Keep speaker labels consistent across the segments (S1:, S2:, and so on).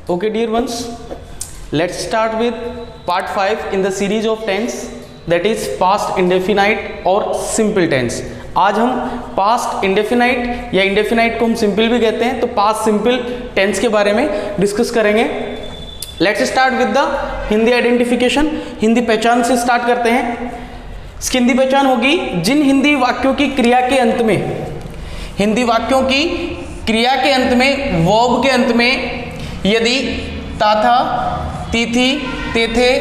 S1: Okay dear ones, let's start with part 5 in the series of tense, that is past indefinite और simple tense। आज हम past indefinite या indefinite को हम simple भी कहते हैं, तो past simple tense के बारे में डिस्कस करेंगे। Let's start with the Hindi identification. Hindi पहचान से स्टार्ट करते हैं। इसकी हिंदी पहचान होगी, जिन हिंदी वाक्यों की क्रिया के अंत में, हिंदी वाक्यों की क्रिया के अंत में, वर्ब के अंत में यदि ता था, ती थी, ते थे,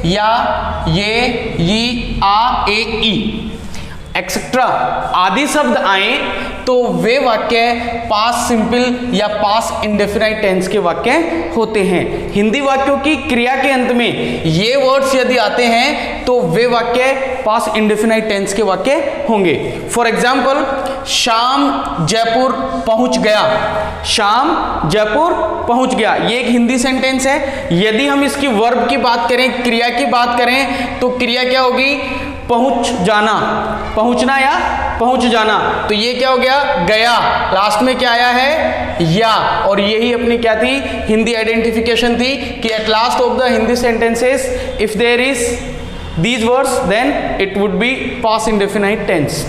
S1: या, ये, यी, आ, ए, ई एक्सेट्रा आदि शब्द आए तो वे वाक्य पास्ट सिंपल या पास्ट इंडेफिनाइट टेंस के वाक्य होते हैं। हिंदी वाक्यों की क्रिया के अंत में ये वर्ड्स यदि आते हैं तो वे वाक्य पास्ट इंडेफिनाइट टेंस के वाक्य होंगे। फॉर एग्जाम्पल, शाम जयपुर पहुंच गया। शाम जयपुर पहुंच गया, ये एक हिंदी सेंटेंस है। यदि हम इसकी वर्ब की बात करें, क्रिया की बात करें, तो क्रिया क्या होगी? पहुंच जाना, पहुंचना या पहुंच जाना। तो ये क्या हो गया? गया। लास्ट में क्या आया है? या। और यही अपनी क्या थी? हिंदी आइडेंटिफिकेशन थी कि at last of the Hindi sentences if there is these words then it would be past indefinite tense.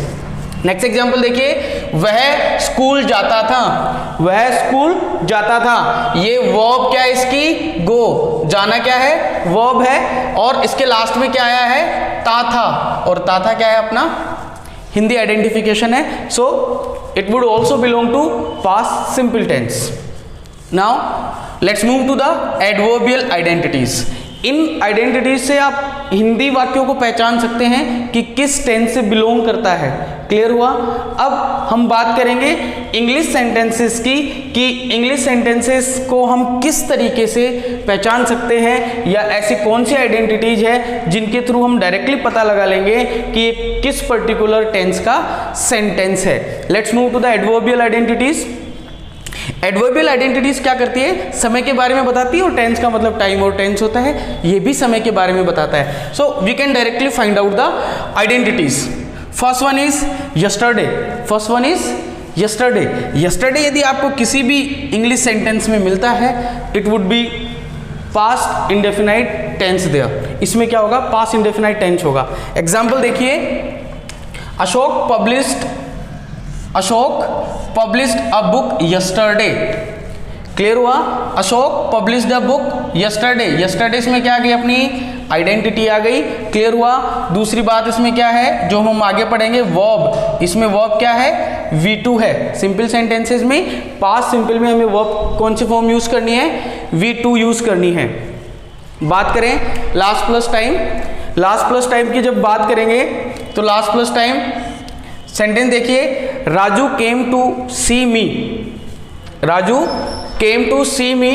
S1: Next example देखिए, वह स्कूल जाता था। वह स्कूल जाता था, ये वर्ब क्या है इसकी? गो। जाना क्या है? वर्ब है। और इसके लास्ट में क्या आया है? ता था। और ता था क्या है? अपना हिंदी आइडेंटिफिकेशन है। So it would also belong to past simple tense. Now let's move to the adverbial identities. इन आइडेंटिटीज से आप हिंदी वाक्यों को पहचान सकते हैं कि किस टेंस से बिलोंग करता है। क्लियर हुआ? अब हम बात करेंगे इंग्लिश सेंटेंसेस की, कि इंग्लिश सेंटेंसेस को हम किस तरीके से पहचान सकते हैं, या ऐसी कौन सी आइडेंटिटीज है जिनके थ्रू हम डायरेक्टली पता लगा लेंगे कि ये किस पर्टिकुलर टेंस का सेंटेंस है। Let's move to the adverbial identities. Adverbial identities क्या करती है? समय के बारे में बताती है, और टेंस का मतलब टाइम और टेंस होता है, ये भी समय के बारे में बताता है। So we can directly find out the identities. First one is yesterday. First one is yesterday. Yesterday यदि आपको किसी भी इंग्लिश सेंटेंस में मिलता है, it would be past indefinite tense there. इसमें क्या होगा? पास्ट इंडेफिनाइट टेंस होगा। एग्जाम्पल देखिए, Ashok published a book yesterday. Clear हुआ? Ashok published a book yesterday. Yesterday इसमें क्या आ गई? अपनी आइडेंटिटी आ गई। क्लियर हुआ? दूसरी बात इसमें क्या है जो हम आगे पढ़ेंगे? वर्ब। इसमें वर्ब क्या है? V2 है। सिंपल सेंटेंसेस में, पास्ट सिंपल में हमें वर्ब कौन सी फॉर्म यूज करनी है? V2 यूज करनी है। बात करें last plus time. Last plus time की जब बात करेंगे तो लास्ट प्लस टाइम सेंटेंस देखिए, Raju came to see me. Raju came to see me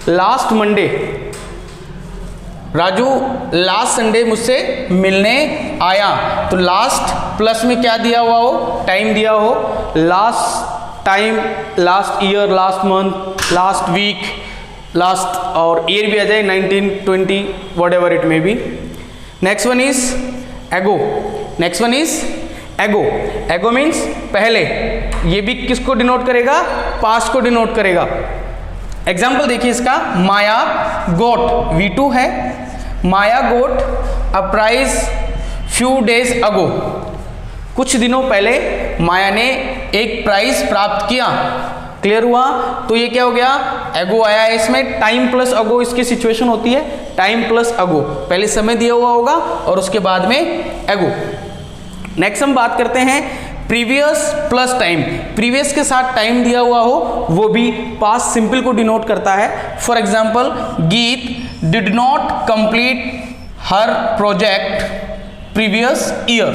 S1: last Monday. Raju last Sunday मुझसे मिलने आया। तो लास्ट प्लस में क्या दिया हुआ हो? टाइम दिया हो। Last time, last year, last month, last week, last, और ईयर भी आ जाए 19, 20, whatever it may be. Next one is ago. Next one is ago. Ago means पहले। ये भी किसको डिनोट करेगा? पास्ट को डिनोट करेगा। एग्जाम्पल देखिए इसका, माया गोट। V2 है। Maya got a prize few days ago. कुछ दिनों पहले माया ने एक प्राइज प्राप्त किया। क्लियर हुआ? तो ये क्या हो गया? एगो आया है इसमें। टाइम प्लस अगो इसकी सिचुएशन होती है। टाइम प्लस अगो, पहले समय दिया हुआ होगा और उसके बाद में एगो। नेक्स्ट हम बात करते हैं प्रीवियस प्लस टाइम। प्रीवियस के साथ टाइम दिया हुआ हो, वो भी पास्ट सिंपल को डिनोट करता है। फॉर एग्जाम्पल, गीत did not complete her project previous year.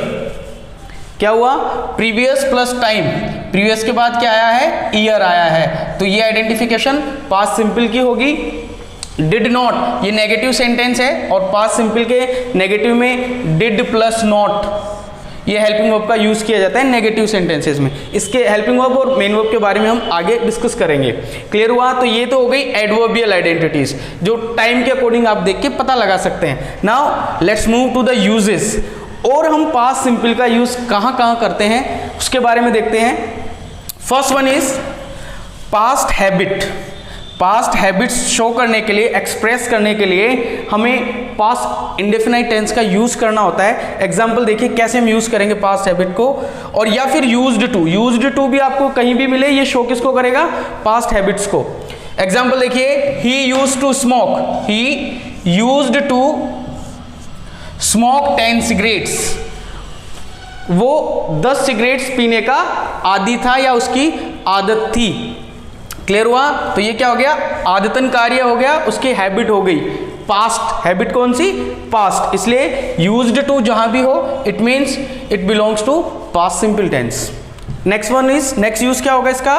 S1: क्या हुआ? Previous plus time. प्रीवियस के बाद क्या आया है? ईयर आया है। तो ये आइडेंटिफिकेशन पास्ट सिंपल की होगी। डिड नॉट ये नेगेटिव सेंटेंस है, और पास्ट सिंपल के नेगेटिव में डिड प्लस नॉट, ये हेल्पिंग वर्ब का यूज किया जाता है नेगेटिव सेंटेंसेस में। इसके हेल्पिंग वर्ब और मेन वर्ब के बारे में हम आगे डिस्कस करेंगे। क्लियर हुआ? तो ये तो हो गई एडवर्बियल आइडेंटिटीज, जो टाइम के अकॉर्डिंग आप देख के पता लगा सकते हैं। Now let's move to the uses. और हम पास्ट सिंपल का यूज कहाँ कहाँ करते हैं उसके बारे में देखते हैं। First one is past habit. Past habits show करने के लिए, एक्सप्रेस करने के लिए हमें पास्ट इंडेफिनाइट टेंस का यूज करना होता है। एग्जाम्पल देखिए कैसे हम यूज करेंगे पास्ट हैबिट को, और या फिर यूज्ड टू भी आपको कहीं भी मिले, ये शो किसको करेगा, पास्ट हैबिट्स को। एग्जाम्पल देखिए, he used to smoke, he used to smoke 10 cigarettes, वो 10 सिगरेट्स पीने का आदी था या उसकी आदत थी। क्लियर हुआ? तो ये क्या हो गया, आदतन कार्य हो गया, उसकी हैबिट हो गई। पास्ट हैबिट कौन सी, पास्ट, इसलिए यूज्ड टू जहां भी हो it means it belongs to past simple tense. Next one is, next use क्या होगा इसका,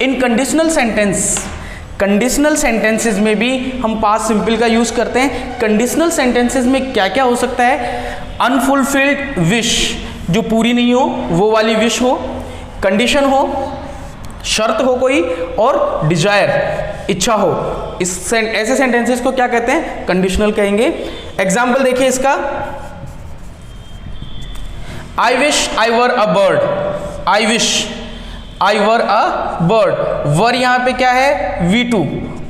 S1: in conditional sentence. Conditional sentences में भी हम पास्ट सिंपल का यूज करते हैं। कंडीशनल सेंटेंसेस में क्या क्या हो सकता है, अनफुलफिल्ड विश, जो पूरी नहीं हो वो वाली विश हो, कंडीशन हो, शर्त हो कोई, और डिजायर, इच्छा हो। ऐसे सेंटेंसेस को क्या कहते हैं, कंडीशनल कहेंगे। एग्जाम्पल देखिए इसका, I wish I were a bird, I wish I were a bird, were यहां पे क्या है, V2,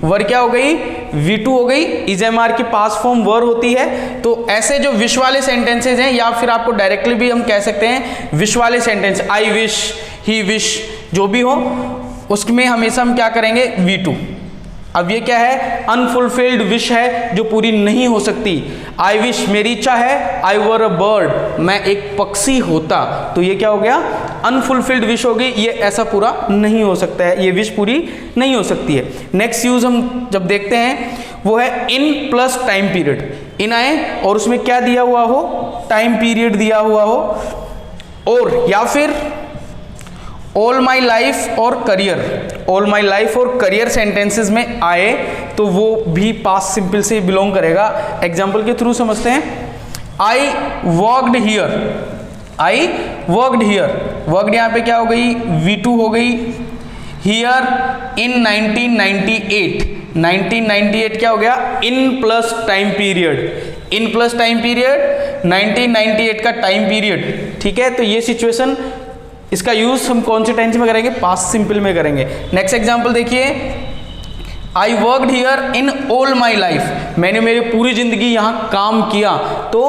S1: वर क्या हो गई, V2 हो गई, इजएमआर की पास्ट फॉर्म वर होती है। तो ऐसे जो विश वाले सेंटेंसेस हैं, या फिर आपको डायरेक्टली भी हम कह सकते हैं विश वाले sentence, I wish, he wish, जो भी हो उसमें हमेशा हम क्या करेंगे, V2। अब ये क्या है, अनफुलफिल्ड विश है जो पूरी नहीं हो सकती। आई विश मेरी इच्छा है, आई वर अ बर्ड मैं एक पक्षी होता, तो ये क्या हो गया, अनफुलफिल्ड विश हो गई, ये ऐसा पूरा नहीं हो सकता है, ये विश पूरी नहीं हो सकती है। नेक्स्ट यूज हम जब देखते हैं वो है इन प्लस टाइम पीरियड। इन आए और उसमें क्या दिया हुआ हो, टाइम पीरियड दिया हुआ हो, और या फिर ऑल माई लाइफ और करियर, ऑल माई लाइफ और करियर सेंटेंसेस में आए तो वो भी पास्ट सिंपल से बिलोंग करेगा। एग्जाम्पल के थ्रू समझते हैं, आई worked here, I worked here, worked यहाँ पे क्या हो गई, V2 हो गई। हियर इन 1998, 1998 क्या हो गया, in plus time period, in plus time period 1998 का टाइम पीरियड। ठीक है, तो ये सिचुएशन, इसका यूज हम कौन से टेंस में करेंगे, पास्ट सिंपल में करेंगे। नेक्स्ट एग्जांपल देखिए, I worked here in all my life, मैंने मेरी पूरी जिंदगी यहां काम किया, तो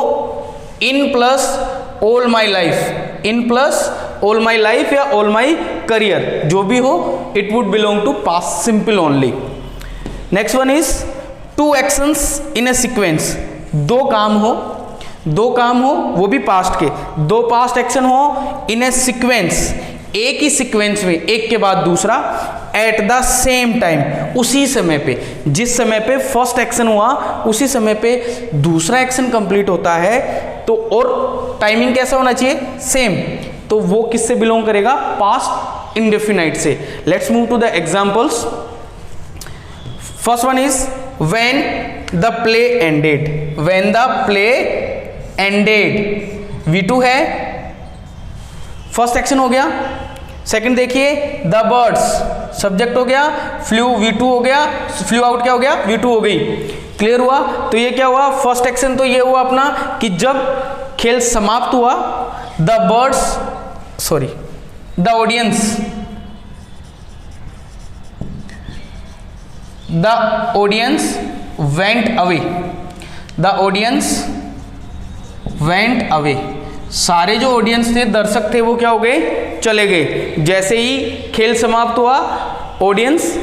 S1: in plus all my life, in plus all my life या ऑल माई करियर, जो भी हो it would belong to past simple only. Next one is two actions in a sequence, दो काम हो, दो काम हो वो भी पास्ट के, दो पास्ट एक्शन हो इन ए सीक्वेंस, एक ही सीक्वेंस में, एक के बाद दूसरा, एट द सेम टाइम, उसी समय पे, जिस समय पे फर्स्ट एक्शन हुआ उसी समय पे दूसरा एक्शन कंप्लीट होता है, तो और टाइमिंग कैसा होना चाहिए, सेम, तो वो किससे बिलोंग करेगा, पास्ट इंडेफिनाइट से। Let's move to the examples. First one is when the play ended, when the play ended, V2 है, फर्स्ट एक्शन हो गया। सेकंड देखिए, द बर्ड्स, सब्जेक्ट हो गया, फ्लू V2 हो गया, फ्लू आउट क्या हो गया, V2 हो गई। क्लियर हुआ? तो ये क्या हुआ, फर्स्ट एक्शन तो ये हुआ अपना कि जब खेल समाप्त हुआ, the birds, sorry, the audience, the audience went away, the audience went away, सारे जो ऑडियंस थे, दर्शक थे, वो क्या हो गए, चले गए। जैसे ही खेल समाप्त हुआ ऑडियंस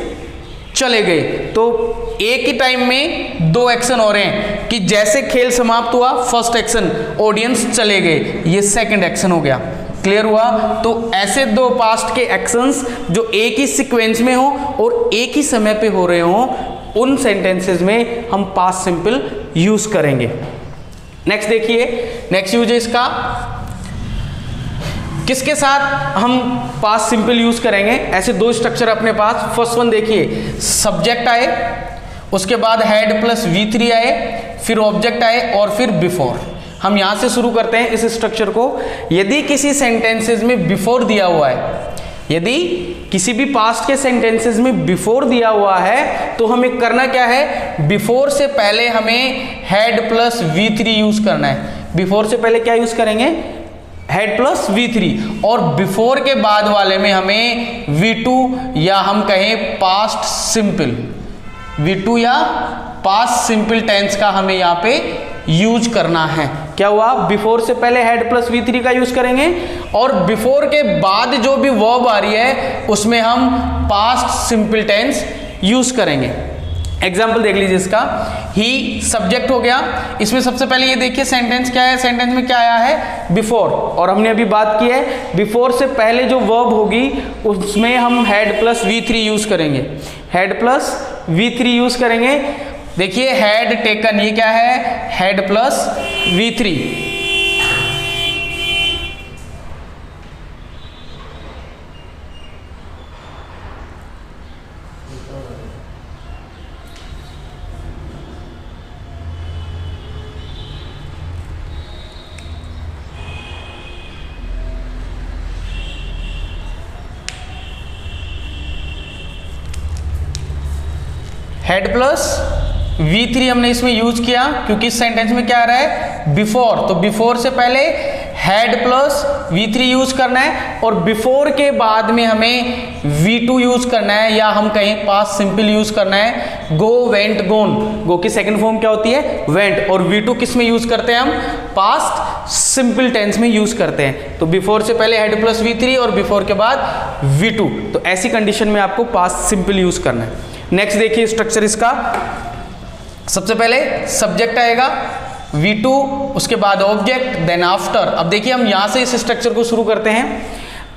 S1: चले गए। तो एक ही टाइम में दो एक्शन हो रहे हैं कि जैसे खेल समाप्त हुआ फर्स्ट एक्शन, ऑडियंस चले गए, ये सेकंड एक्शन हो गया। क्लियर हुआ? तो ऐसे दो पास्ट के एक्शंस जो एक ही सीक्वेंस में हो और एक ही समय पे हो रहे हो, उन सेंटेंसेस में हम पास्ट सिंपल यूज करेंगे। नेक्स्ट देखिए, नेक्स्ट यूज है इसका, किसके साथ हम पास्ट सिंपल यूज करेंगे। ऐसे दो स्ट्रक्चर अपने पास। फर्स्ट वन देखिए, सब्जेक्ट आए, उसके बाद हेड प्लस V3 आए, फिर ऑब्जेक्ट आए और फिर बिफोर। हम यहां से शुरू करते हैं इस स्ट्रक्चर को। यदि किसी सेंटेंसेस में बिफोर दिया हुआ है, यदि किसी भी पास्ट के सेंटेंसेस में बिफोर दिया हुआ है, तो हमें करना क्या है, बिफोर से पहले हमें हेड प्लस V3 यूज करना है। बिफोर से पहले क्या यूज करेंगे, हेड प्लस V3, और बिफोर के बाद वाले में हमें V2 या हम कहें पास्ट सिंपल, V2 या पास्ट सिंपल टेंस का हमें यहाँ पे यूज करना है। क्या हुआ, बिफोर से पहले हैड प्लस V3 का यूज करेंगे और बिफोर के बाद जो भी वर्ब आ रही है उसमें हम पास्ट सिंपल टेंस यूज करेंगे। एग्जाम्पल देख लीजिए इसका, ही सब्जेक्ट हो गया। इसमें सबसे पहले ये देखिए सेंटेंस क्या है, सेंटेंस में क्या आया है, बिफोर, और हमने अभी बात की है बिफोर से पहले जो वर्ब होगी उसमें हम हैड प्लस V3 यूज करेंगे, हैड प्लस V3 यूज करेंगे। देखिए हैड टेकन, ये क्या है, had plus V3। Head plus V3 हमने इसमें यूज किया क्योंकि इस सेंटेंस में क्या आ रहा है, बिफोर, तो बिफोर से पहले हैड प्लस V3 यूज करना है और बिफोर के बाद में हमें V2 यूज करना है, या हम कहीं पास्ट सिंपल यूज करना है, गो, वेंट, गोन। गो की सेकंड फॉर्म क्या होती है, वेंट, और V2 किस में यूज करते हैं हम, पास्ट सिंपल टेंस में यूज करते हैं। तो बिफोर से पहले हेड प्लस V3 और बिफोर के बाद V2, तो ऐसी कंडीशन में आपको पास्ट सिंपल यूज करना है। नेक्स्ट देखिए स्ट्रक्चर इसका, सबसे पहले सब्जेक्ट आएगा V2, उसके बाद ऑब्जेक्ट, देन आफ्टर। अब देखिए हम यहां से इस स्ट्रक्चर को शुरू करते हैं।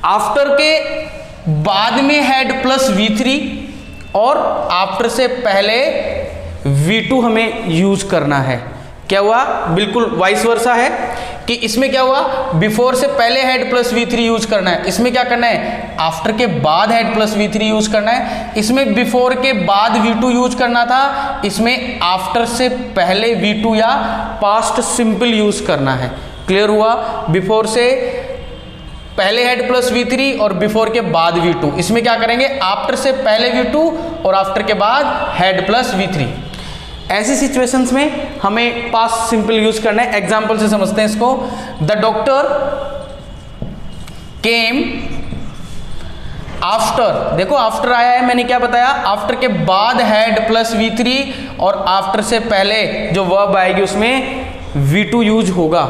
S1: आफ्टर के बाद में हैड प्लस V3 और आफ्टर से पहले V2 हमें यूज करना है। क्या हुआ, बिल्कुल वाइस वर्सा है कि इसमें क्या हुआ, बिफोर से पहले हैड प्लस V3 यूज करना है, इसमें क्या करना है, आफ्टर के बाद हैड प्लस V3 यूज करना है। इसमें बिफोर के बाद V2 यूज करना था, इसमें आफ्टर से पहले V2 या पास्ट सिंपल यूज करना है। क्लियर हुआ, बिफोर से पहले हैड प्लस V3 और बिफोर के बाद V2। इसमें क्या करेंगे, आफ्टर से पहले V2 और आफ्टर के बाद हैड प्लस V3। ऐसी सिचुएशंस में हमें पास्ट सिंपल यूज करना है। एग्जांपल से समझते हैं इसको, द डॉक्टर केम आफ्टर, देखो आफ्टर आया है, मैंने क्या बताया, आफ्टर के बाद हैड प्लस V3 और आफ्टर से पहले जो वर्ब आएगी उसमें V2 यूज होगा।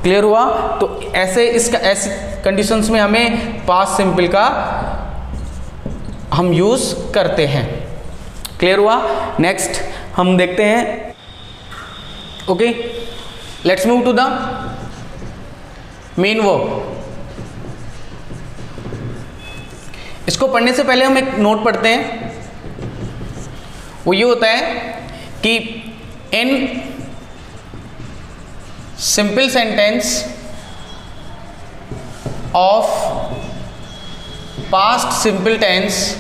S1: क्लियर हुआ, तो ऐसे इसका ऐसी कंडीशंस में हमें पास्ट सिंपल का हम यूज करते हैं। क्लियर हुआ, नेक्स्ट हम देखते हैं। Okay, let's move to the main verb. इसको पढ़ने से पहले हम एक नोट पढ़ते हैं, वो ये होता है कि in simple sentence of past simple tense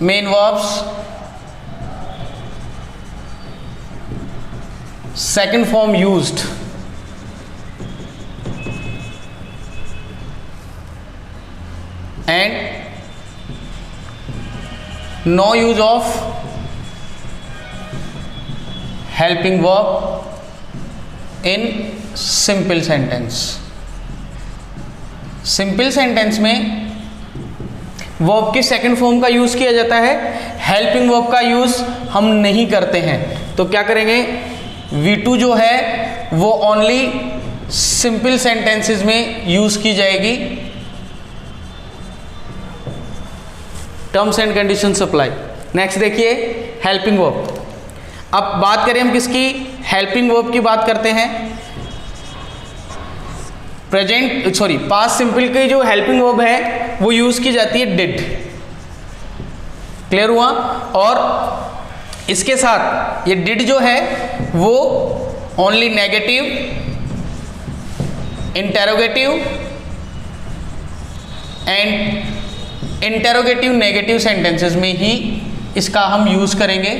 S1: main verbs, second form used, and no use of helping verb in simple sentence। Simple sentence में वर्ब की सेकंड फॉर्म का यूज किया जाता है, हेल्पिंग वर्ब का यूज हम नहीं करते हैं। तो क्या करेंगे, V2 जो है वो ओनली सिंपल सेंटेंसेस में यूज की जाएगी। Terms and conditions apply. Next देखिए हेल्पिंग वर्ब। अब बात करें हम किसकी, हेल्पिंग वर्ब की बात करते हैं। पास्ट सिंपल की जो हेल्पिंग वर्ब है वो यूज की जाती है डिड। क्लियर हुआ, और इसके साथ ये डिड जो है वो only negative, interrogative and interrogative negative sentences में ही इसका हम यूज करेंगे।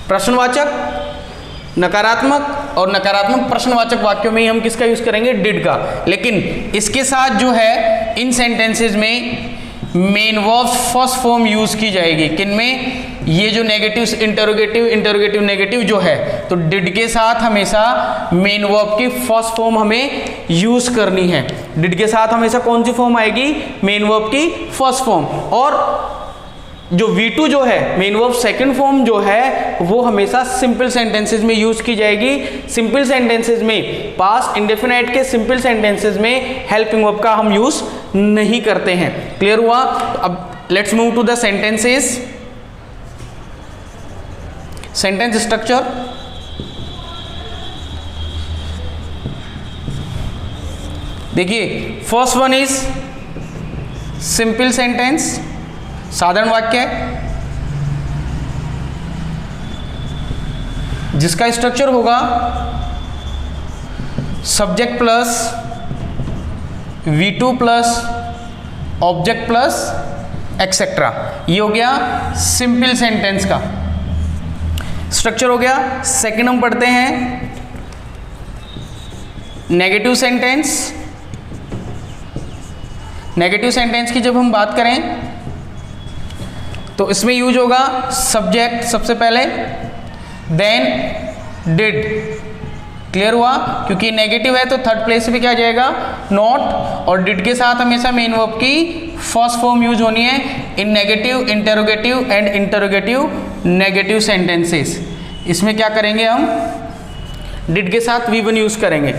S1: प्रश्नवाचक, नकारात्मक और नकारात्मक प्रश्नवाचक वाक्यों में ही हम किसका यूज करेंगे, डिड का। लेकिन इसके साथ जो है इन सेंटेंसेस में main verb first form use की जाएगी। किनमें, ये जो नेगेटिव इंटरोगेटिव इंटरोगेटिव नेगेटिव जो है, तो डिड के साथ हमेशा मेन वर्ब की फर्स्ट फॉर्म हमें यूज करनी है। डिड के साथ हमेशा कौन सी फॉर्म आएगी? मेन वर्ब की फर्स्ट फॉर्म। और जो V2 जो है मेन वर्ब सेकंड फॉर्म जो है वो हमेशा सिंपल सेंटेंसेस में यूज की जाएगी। सिंपल सेंटेंसेस में, पास्ट इंडेफिनाइट के सिंपल सेंटेंसेस में हेल्पिंग वर्ब का हम यूज नहीं करते हैं। क्लियर हुआ? तो अब let's move to the sentences. Sentence structure, देखिए first one is simple sentence, साधारण वाक्य जिसका स्ट्रक्चर होगा subject plus V2 plus object plus etcetera. ये हो गया सिंपल सेंटेंस का स्ट्रक्चर हो गया। सेकंड हम पढ़ते हैं नेगेटिव सेंटेंस। नेगेटिव सेंटेंस की जब हम बात करें तो इसमें यूज होगा सब्जेक्ट सबसे पहले, देन डिड। क्लियर हुआ? क्योंकि नेगेटिव है तो थर्ड प्लेस पे क्या जाएगा? नॉट। और डिड के साथ हमेशा मेन वर्ब की फर्स्ट फॉर्म यूज होनी है in negative, interrogative and interrogative negative sentences. इसमें क्या करेंगे हम? डिड के साथ V1 यूज करेंगे।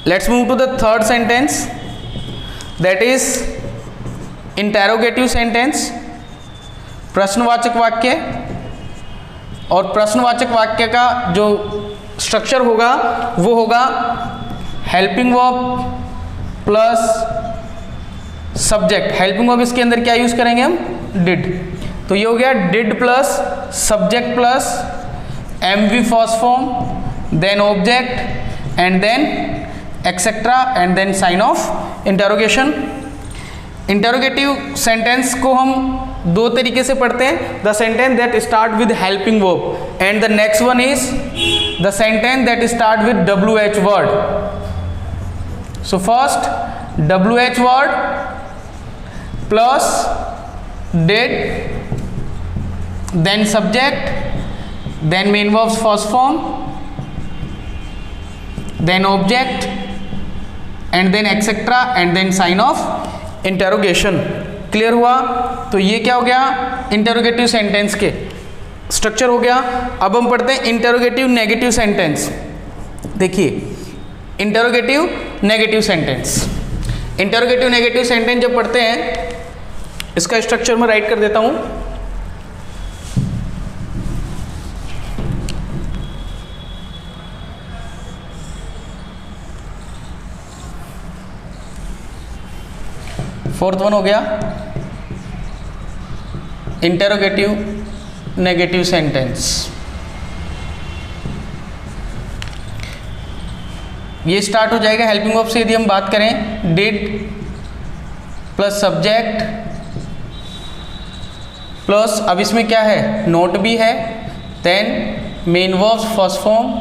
S1: Let's move to the third sentence, that is interrogative sentence, प्रश्नवाचक वाक्य। और प्रश्नवाचक वाक्य का जो स्ट्रक्चर होगा वो होगा helping verb plus subject. Helping verb इसके अंदर क्या यूज करेंगे हम? डिड। तो ये हो गया did plus subject plus MV first form, then object and then etcetera and then sign of interrogation. Interrogative sentence को हम दो तरीके से पढ़ते हैं, the sentence that start with helping verb and the next one is the sentence that start with WH word. So first WH word plus did, then subject, then main verbs first form, then object and then etcetera and then sign of interrogation. Clear हुआ? तो ये क्या हो गया? Interrogative sentence के structure हो गया। अब हम पढ़ते हैं इंटरोगेटिव नेगेटिव सेंटेंस। देखिए interrogative negative sentence, interrogative negative sentence जब पढ़ते हैं इसका स्ट्रक्चर मैं राइट कर देता हूं। फोर्थ वन हो गया इंटरोगेटिव नेगेटिव सेंटेंस। ये स्टार्ट हो जाएगा हेल्पिंग वर्ब से। यदि हम बात करें डिड प्लस सब्जेक्ट प्लस, अब इसमें क्या है? नोट भी है, then main verbs first form,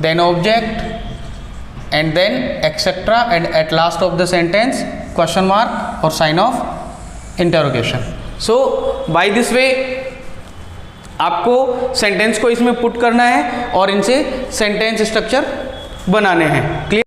S1: then object and then etcetera and at last of the sentence question mark और sign of interrogation. So by this way आपको सेंटेंस को इसमें पुट करना है और इनसे सेंटेंस स्ट्रक्चर बनाने हैं। क्लियर?